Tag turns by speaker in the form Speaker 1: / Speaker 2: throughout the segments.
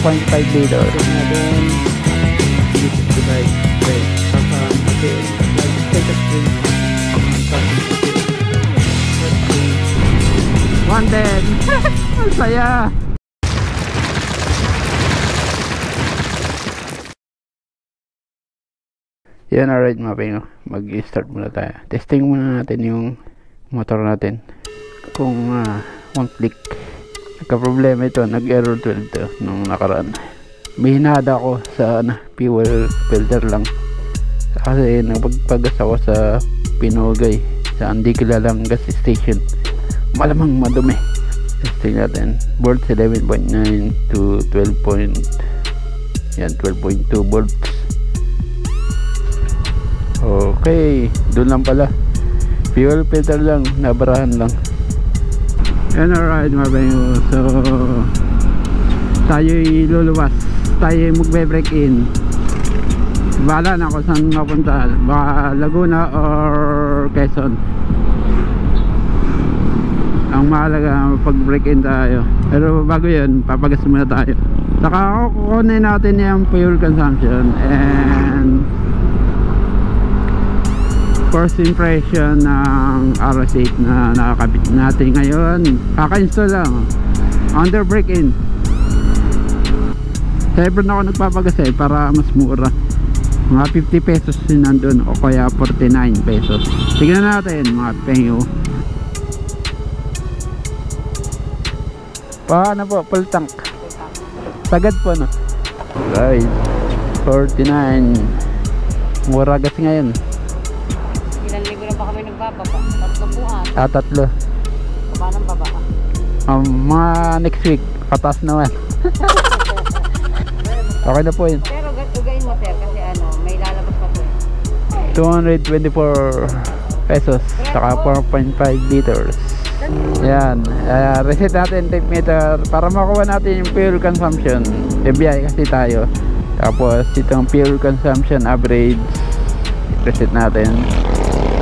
Speaker 1: 4.5 liter. Natin divide by natin take a string 110. Ang saya. Yan, alright mga pingo, mag-start muna tayo. Testing muna natin yung motor natin kung one click. Nagka-problema ito, nag-error 12 to nung nakaraan. May hinada ako sa fuel filter lang kasi nagpagpagas ako sa Pinogay sa hindi kilalang gas station. Malamang madumi. Testing natin volts 11.9 to 12.2 volts. Okay, doon lang pala. Fuel filter lang, nabarahan lang. And alright mga bayo, so tayo'y luluwas, tayo'y magbe-break in. Bahala na kung saan mapunta, baka Laguna or Quezon. Ang mahalaga pag-break in tayo. Pero bago yun, papagas muna tayo. Saka kukunin natin yung fuel consumption and first impression ng RS8 na nakakabit natin ngayon. Kaka-install lang under break-in. Sa Hebron ako nagpapagas para mas mura. Mga 50 pesos din nandun o kaya 49 pesos. Tignan natin mga penyo. Paano po? Full tank. Sagad po no? Guys, 49. Mura gas ngayon. Tatlo.
Speaker 2: Baba ng baba.
Speaker 1: Mga next week, patas naman. Okay na po yun.
Speaker 2: Pero ugayin mo sir kasi may lalabas pa po.
Speaker 1: 224 pesos saka 4.5 liters. Yan, reset natin tape meter para makuha natin yung fuel consumption. FBI kasi tayo. Tapos itong fuel consumption average reset natin.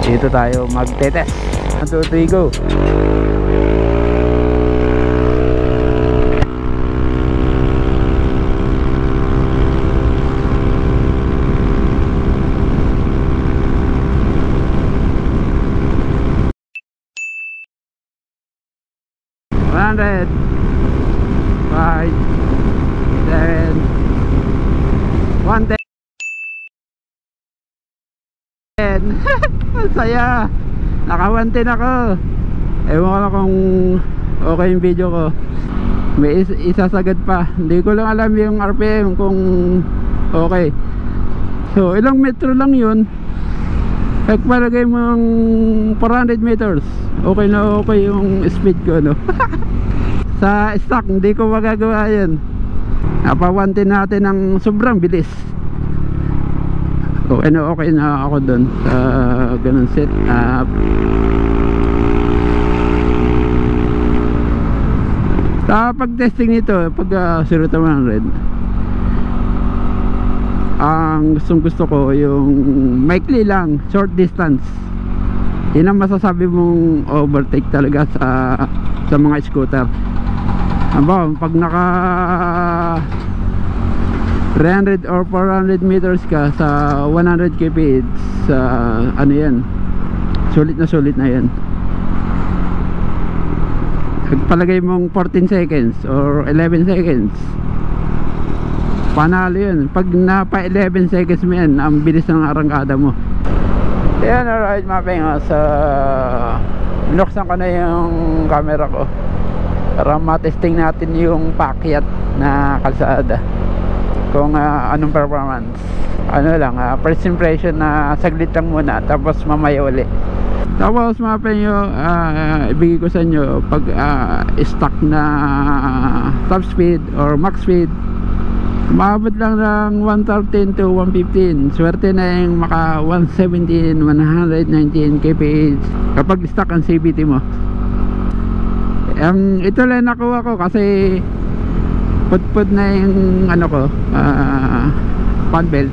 Speaker 1: Dito tayo magte-test. 1, 2, 3, go. $100, 5, 10, 110. Ang saya. Naka-110 ako. Ewan ko lang kung okay yung video ko. May isasagad pa. Hindi ko lang alam yung RPM kung okay. So ilang metro lang yun. Pagpalagay mo ang 400 meters, okay na okay yung speed ko no. Sa stock hindi ko magagawa yun. Napa-110 natin ng sobrang bilis. Okay na ako dun sa ganun set up. Sa pag-testing nito, pag 0 to 100, ang gusto ko yung maikli lang, short distance. Yun ang masasabi mong overtake talaga sa mga scooter. Pag naka 300 or 400 meters ka sa 100 kp, ano yan, sulit na yan. Pagpalagay mong 14 seconds or 11 seconds, panalo yun. Pag napa 11 seconds mo yan, ang bilis ng arangkada mo. Yan, alright mga pengas. Binuksan ko na yung camera ko para matesting natin yung paakyat na kalsada kung anong performance. Ano lang, first impression na saglit lang muna, tapos mamaya uli. Tapos mga penyo, ibigay ko sa inyo pag stock na top speed or max speed, maabot lang ng 113 to 115. Swerte na yung maka 117, 119 kph kapag stock ang CVT mo. Ito lang nakuha ko kasi put na yung ano ko, fan belt.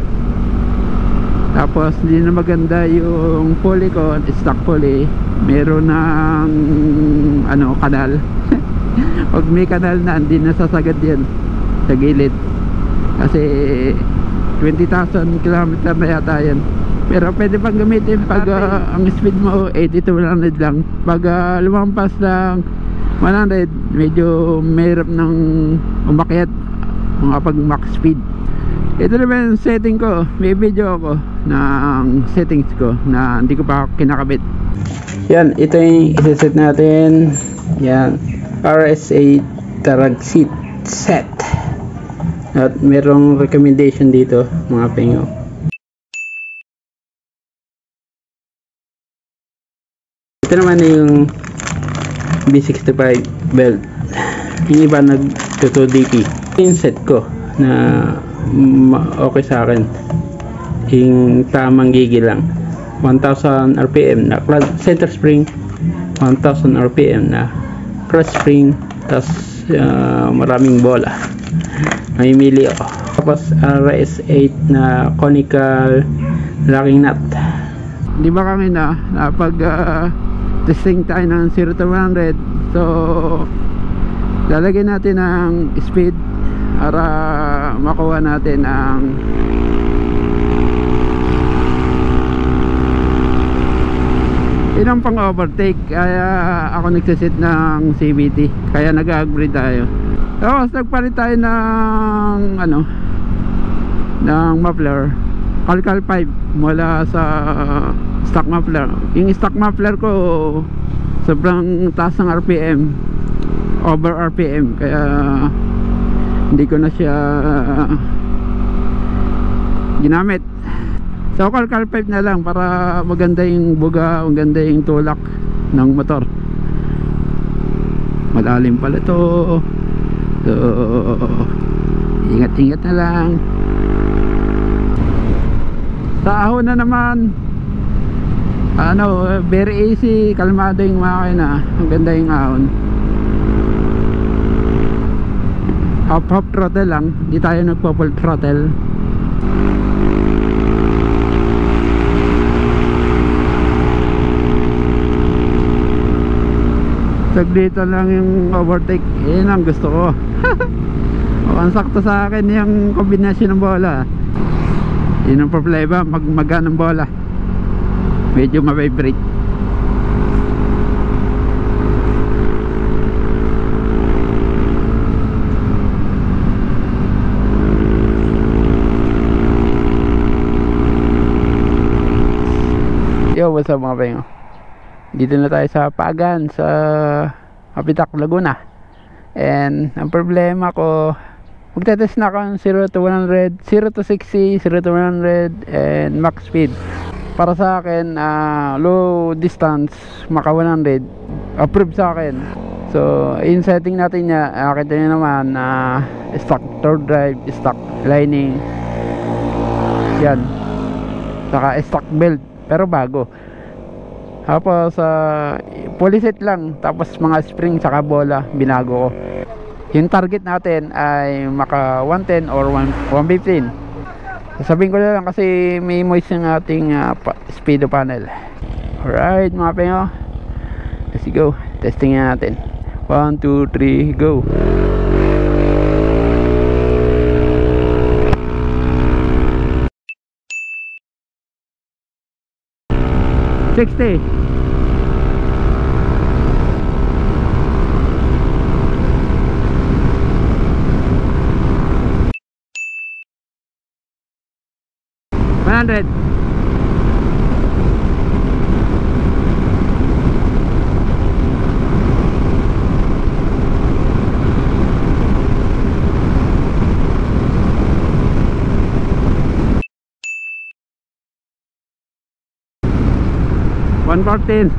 Speaker 1: Tapos hindi na maganda yung pulley ko, stock pulley. Meron ng kanal. Pag may kanal na, hindi nasasagad yan. sa gilid kasi 20,000 kilometer na yata yan. Pero pwede pang gamitin pag ang speed mo 80 to 100 lang. Pag lumampas ng 100 medyo mahirap ng umakyat mga pag max speed. Ito naman yung setting ko. May video ako ng settings ko na hindi ko pa kinakabit. Yan, ito yung isa-set natin. Yan, RS8 Tarag seat set. At merong recommendation dito mga pengo. Ito naman yung B65 belt. Yung iba nag-2DP. Yung set ko na okay sa akin. Yung tamang gigil lang. 1000 RPM na center spring, 1000 RPM na cross spring, tas maraming bola. Mamimili ako. Tapos RS8 na conical locking nut. Di ba kanina na pag testing tayo ng 0 to 100, so lalagyan natin ng speed para makuha natin ang ilang pang overtake. Kaya ako nagsiset ng CVT, kaya nag-agree tayo. Tapos nagpalit tayo ng ano, ng muffler Calcal 5 mula sa stock muffler. Yung stock muffler ko sobrang taas ng RPM, over RPM, kaya hindi ko na siya ginamit. So Calcal 5 na lang para maganda yung buga, maganda yung tulak ng motor. Malalim pala to, so ingat-ingat na lang. Sa ahon na naman, ano, very easy, kalmado yung makina, ang ganda yung ahon. Half throttle lang, di tayo nagpo-full throttle. Saglitan lang yung overtake, yun ang gusto ko. Ang sakto sa akin yung kombinasyon ng bola. Yun ang problema, magmaga ng bola, medyo ma-vibrate. Yo, what's up mga pengo? Dito na tayo sa Pagan, sa Apitak, Laguna. And ang problema ko, magtetest na ako ng 0 to 100, 0 to 60, 0 to 100, and max speed. Para sa akin, low distance, maka 100, approve sa akin. So, in setting natin niya, kita nyo naman na stock third drive, stock lining, yan, saka stock belt, pero bago. Tapos, poliset lang, tapos mga spring saka bola, binago ko. Yung target natin ay maka 110 or 115. Sasabihin ko na lang kasi may moist yung ating speedo panel. Alright mga pengo, let's go, testing natin. 1, 2, 3, go. $60. $100. $114.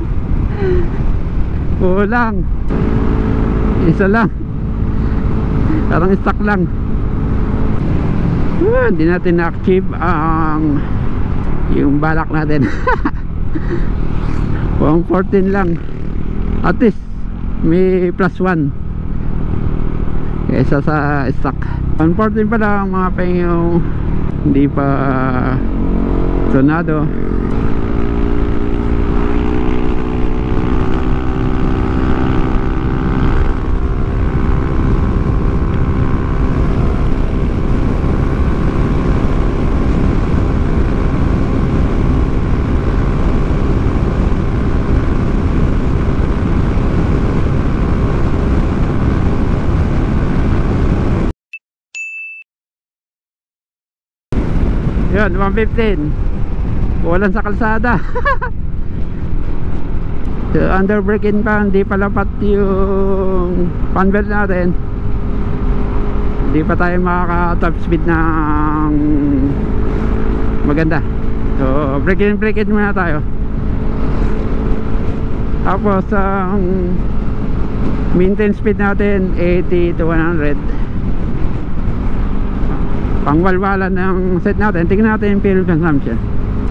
Speaker 1: Kulang. Isa lang. Parang stock lang. Hindi natin na-achieve ang yung balak natin. 114 lang. At least may plus 1 kaysa sa stock. 114 pa lang mga penyo, hindi pa sonado. Yun, 115. Walang sa kalsada. So, under brake in pa, hindi palapat yung fan belt natin. Hindi pa tayo makaka top speed ng maganda. So brake in muna tayo. Tapos ang maintain speed natin 80 to 100. Pangwalwalan ng set natin. Tingnan natin yung fuel consumption.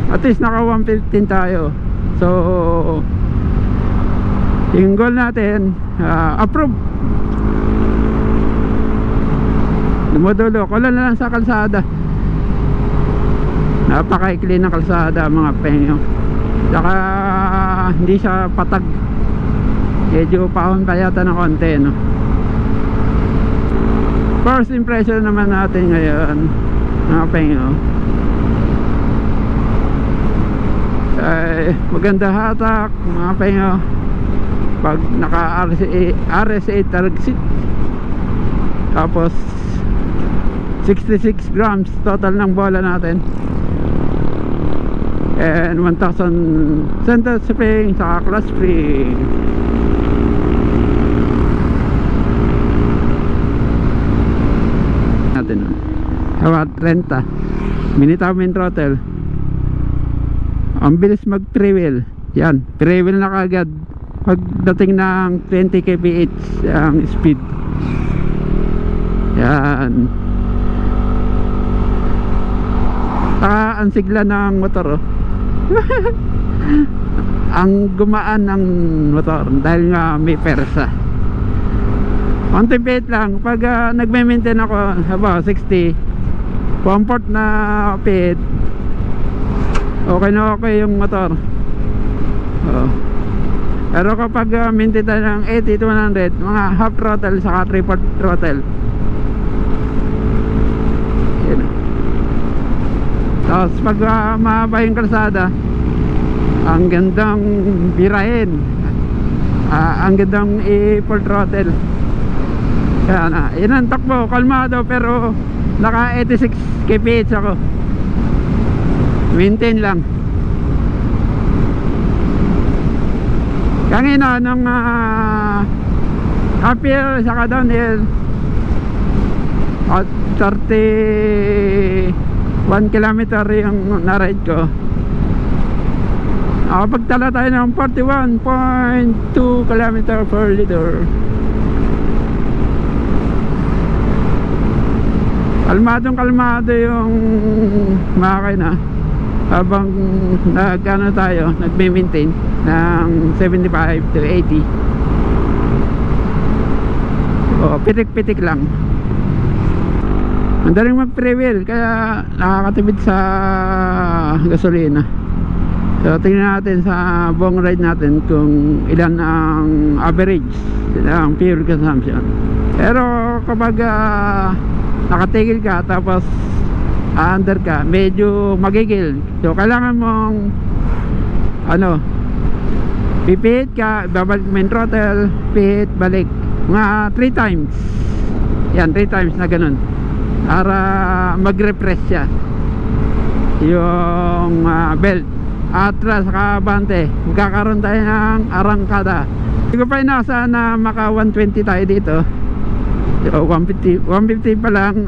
Speaker 1: At least naka 115 tayo. So yung goal natin approve. Dumudulo. Kulang na lang sa kalsada. Napakaikli ng kalsada mga penyo. Saka hindi siya patag. Medyo pahon pa yata ng konti, no? First impression naman natin ngayon mga penyo ay maganda hatak mga penyo. Pag naka RSA tag seat, tapos 66 grams total ng bola natin, and 1,000 center spring saka clutch spring. Natin hawa 30 minute throttle. Ang bilis mag pre-wheel. Yan, pre-wheel na kagad pagdating ng 20 kph ang speed. Yan. Saka ang sigla ng motor, oh. Ang gumaan ng motor dahil nga may persa. Konti lang pag nagme-maintain ako about 60 1/4 na pit, okay na okay yung motor. Pero kapag maintain tayo ng 80 to 100, mga half throttle saka 3/4 throttle. Yan. Tapos pag mahaba yung kalsada, ang gandang birahin, ang gandang i-full throttle. Kaya na, yun ang takbo, kalmado, pero naka 86 kph ako. Maintain lang. Kanina nung uphill saka downhill, 31 kilometer yung na-ride ko. Pagtala tayo ng 41.2 kilometer per liter. Kalmadong-kalmado yung makina habang nagme-maintain ng 75 to 80. Pitik-pitik lang. Madaling mag-pre-wheel kaya nakakatipid sa gasolina. So tingnan natin sa buong ride natin kung ilan ang average ng fuel consumption. Pero kapag nakatigil ka tapos under ka, medyo magigil. So kailangan mong pipihit ka, babalik main throttle, pihit, balik mga 3 times. Yan, 3 times na ganun para mag-repress siya yung belt. Atras saka abante, magkakaroon tayo ng arangkada. Hindi ko pa inasa na maka 120 tayo dito. So 150 pa lang,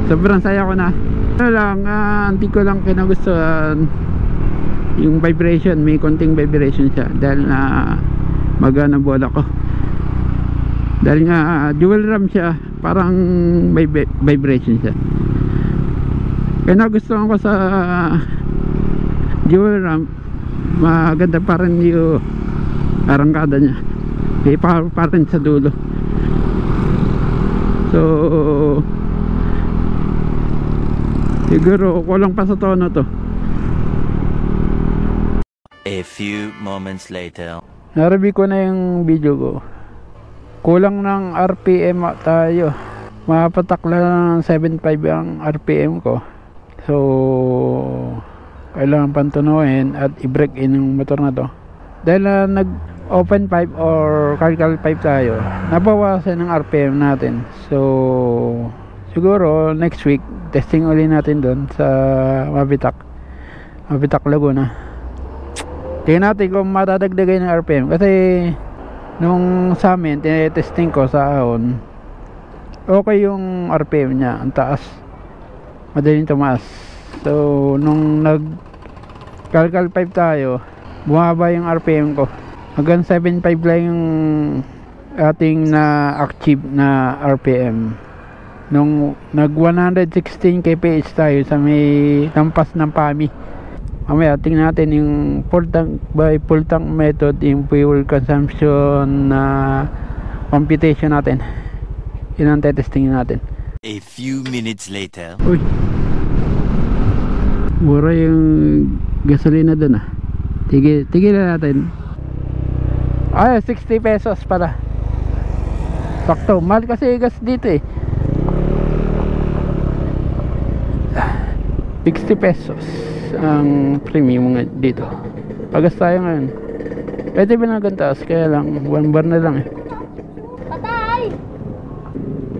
Speaker 1: sobrang saya ko na. Ano lang, hindi ko lang kinagustuhan yung vibration. May konting vibration siya dahil na magana bola ko. Dahil nga dual ram siya, parang may vibration siya. Kaya nagustuhan ko sa dual ram, maganda pa rin yung arangkada niya. May power pa rin sa dulo. So siguro kulang pa sa tono to.
Speaker 3: A few moments later.
Speaker 1: Na-review ko na yung video ko. Kulang ng RPM tayo. Mapatakla ng 7.5 ang RPM ko. So kailangan pantunuin at i-break in yung motor na to. Dahil nag open pipe or cardiac pipe tayo, nabawasan ng RPM natin. So siguro next week testing uli natin doon sa Mabitak Laguna. Tingnan natin kung matadagdagan ng RPM kasi nung sa amin tinetesting ko sa ahon, okay yung RPM nya, ang taas, madaling tumaas. So nung nag Calcal 5 tayo, bumaba yung RPM ko hanggang 7.5 lang yung ating na-achieve na RPM. Nung nag 116 kph tayo sa may lampas ng PAMI. Mamaya tingnan natin yung full tank by full tank method, yung fuel consumption na computation natin. Yun ang testing natin.
Speaker 3: A few minutes later.
Speaker 1: Uy, mura yung gasolina dun ah. Tigilan natin. Ay, 60 pesos pala. Sakto, mahal kasi gas dito eh. 60 pesos ang premium dito. Pagas tayo ngayon. Pwede ba na gantaas? Kaya lang 1 bar na lang eh.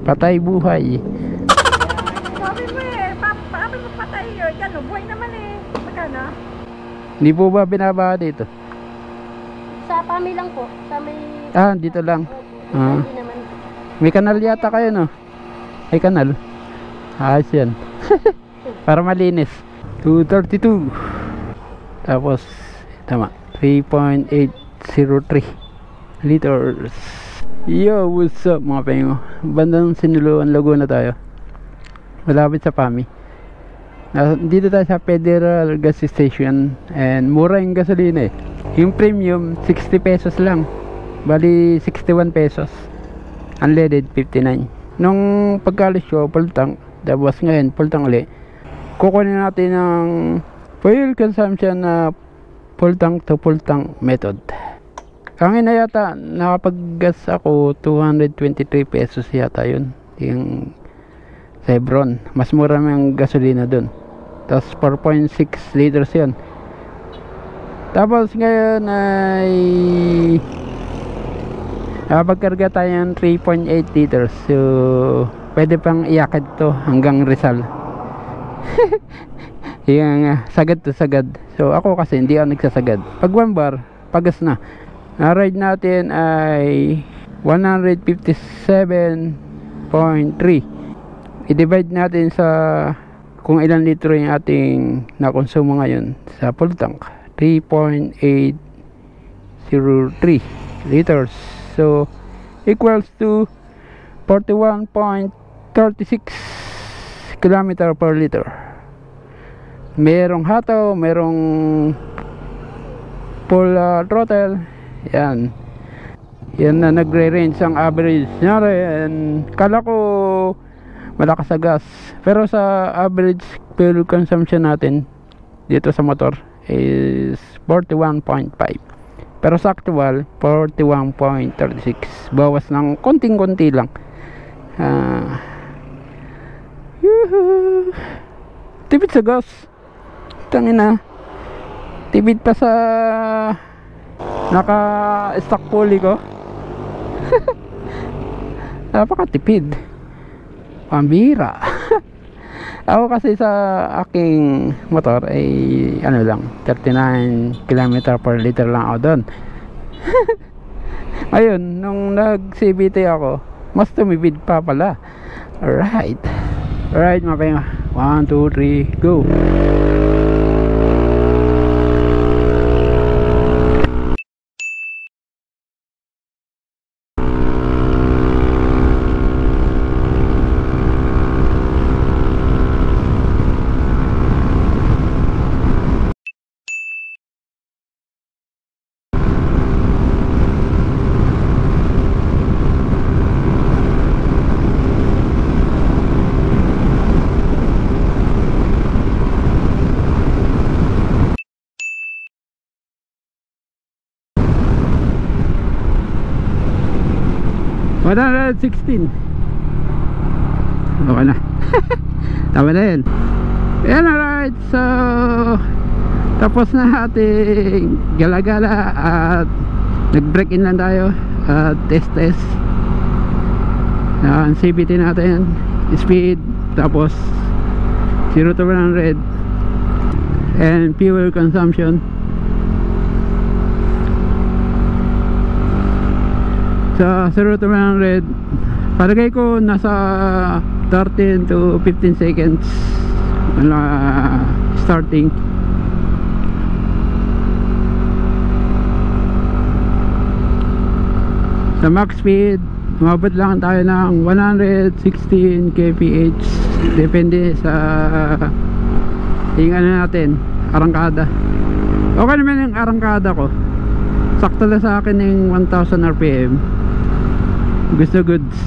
Speaker 1: Patay buhay.
Speaker 2: Sabi mo eh, sabi mo patay yun. Gano'n, buhay naman eh. Magkano?
Speaker 1: Hindi po ba binaba dito?
Speaker 2: Sa PAMI lang po. Sa may...
Speaker 1: Dito lang.
Speaker 2: Hindi naman.
Speaker 1: May kanal yata kayo no? Ay kanal. Ayos yan. Para malinis. 232. Tapos tama, 3.803 liters. Yo, what's up mga pengo? Bandang Sinuluan, Laguna tayo. Malapit sa PAMI. Dito tayo sa Federal Gas Station. And mura yung gasolina eh. Yung premium 60 pesos lang. Bali 61 pesos. Unleaded 59. Nung pagkalis ko full tank, tapos ngayon full tank ulit, kukunin natin ng fuel consumption na full tank to full tank method. Kangin na yata nakapag-gas ako 223 pesos yata yun, yung Chevron. Mas mura yung gasolina dun. Tapos 4.6 liters yun. Tapos ngayon ay nakapagkarga tayo ng 3.8 liters. So pwede pang iakit to hanggang Rizal. Yung sagad to sagad. So ako kasi hindi ako nagsasagad. Pag 1 bar, pagas na. Na-ride natin ay 157.3. I-divide natin sa kung ilang litro yung ating nakonsumo ngayon sa full tank. 3.803 liters. So equals to 41.36 kilometer per liter. Merong hataw, merong full throttle. Yan na nagre-range ang average niya rin. Kala ko malakas sa gas, pero sa average fuel consumption natin dito sa motor is 41.5, pero sa actual 41.36. bawas ng konting-konti lang. Tipid sa gas, tangina. Tipid pa sa naka-stock pulley ko. Napakatipid, pambira. Ako kasi sa aking motor ay ano lang, 39 km per liter lang ako doon. Ayun, nung nag-CVT ako, mas tumipid pa pala. Alright, mapinga. 1, 2, 3, go. Wala 16. Okay na. Tama na yun. Ayan, alright. So tapos na ating gala-gala at nag-break in lang tayo at test ang CVT natin. speed, tapos 0 to 100, and fuel consumption. Sa 0 to 100, palagay ko nasa 13 to 15 seconds wala starting. Sa max speed, umabot lang tayo ng 116 kph, depende sa yung ano natin, arangkada. Okay naman yung arangkada ko, sakto na sa akin yung 1000 rpm. Gusto goods.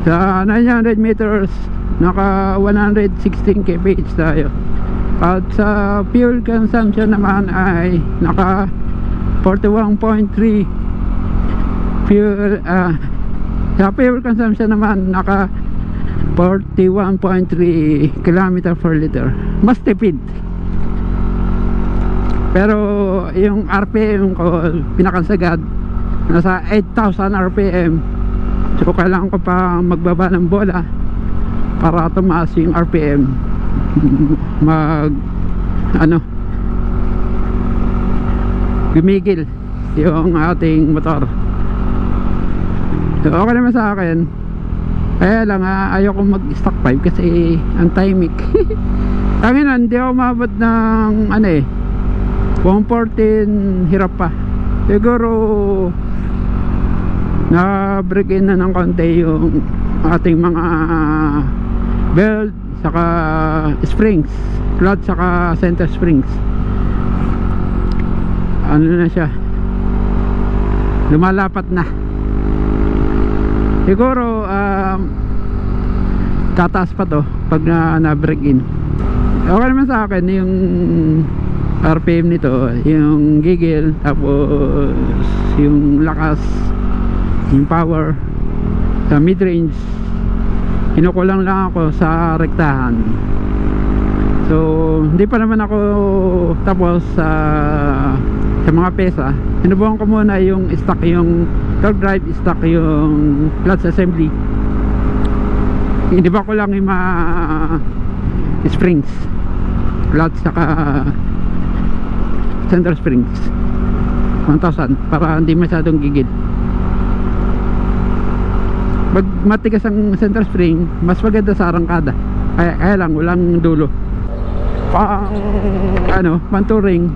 Speaker 1: Sa 900 meters, naka 116 kph tayo. At sa fuel consumption naman ay naka 41.3 fuel. Sa fuel consumption naman naka 41.3 km per liter. Mas tipid, pero yung RPM ko pinakansagad nasa 8,000 RPM. So kailangan ko pa magbaba ng bola para tumaas yung RPM, gumigil yung ating motor. So okay naman sa akin, kaya lang ayoko mag stock 5 kasi ang timing. Tangina, hindi ako mabot ng 114, hirap pa. Siguro na break in na ng konti yung ating mga belt, saka springs, clutch, saka center springs. Ano na siya, lumalapat na. Siguro tataas pa to pag na break in. Okay naman sa akin yung RPM nito, yung gigil, tapos yung lakas, yung power. Sa mid range kinukulang lang ako sa rektahan. So hindi pa naman ako tapos sa mga pesa. Sinubukan ko muna yung stock, yung torque drive stock, yung clutch assembly. Hindi ba ko lang yung springs, clutch saka center springs 1,000 para hindi masyadong gigil. Pag matigas ang center spring, mas maganda sa arangkada. Kaya lang walang dulo. Pang touring,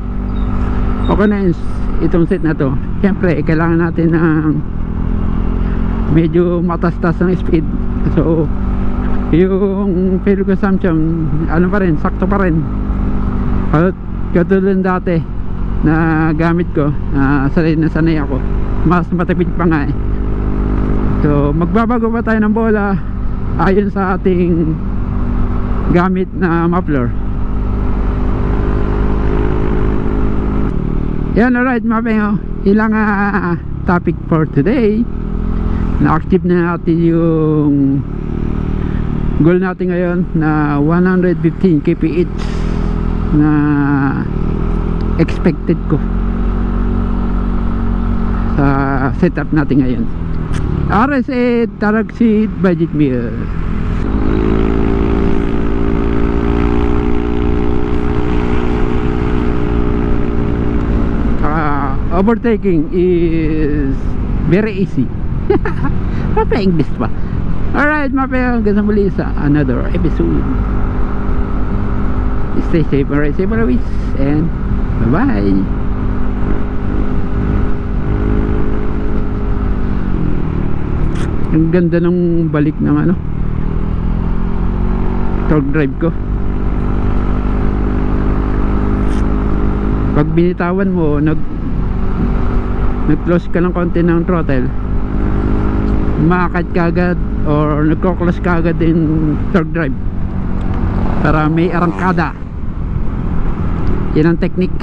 Speaker 1: okay na itong set na to. Siyempre kailangan natin ng medyo matastas ng speed. So yung fuel consumption pa rin, sakto pa rin. At katulad dati na gamit ko, sanay na sanay ako, mas matipid pa nga So magbabago pa tayo ng bola ayon sa ating gamit na muffler. Yan, alright mga pengo, ilang topic for today. Na-active na natin yung goal natin ngayon na 115 kph na expected ko sa setup natin ngayon. RS8 Taragseed budget meal. Overtaking is very easy. Pa-English pa. Alright mga pera, hanggang sa muli sa another episode. Stay safe, alright, safe always, and bye bye. Ang ganda ng balik ng torque drive ko. Pag binitawan mo, nag-close ka ng konti ng throttle, makakad kagad or nagko-close kagad din torque drive para may arangkada. Yan ang technique.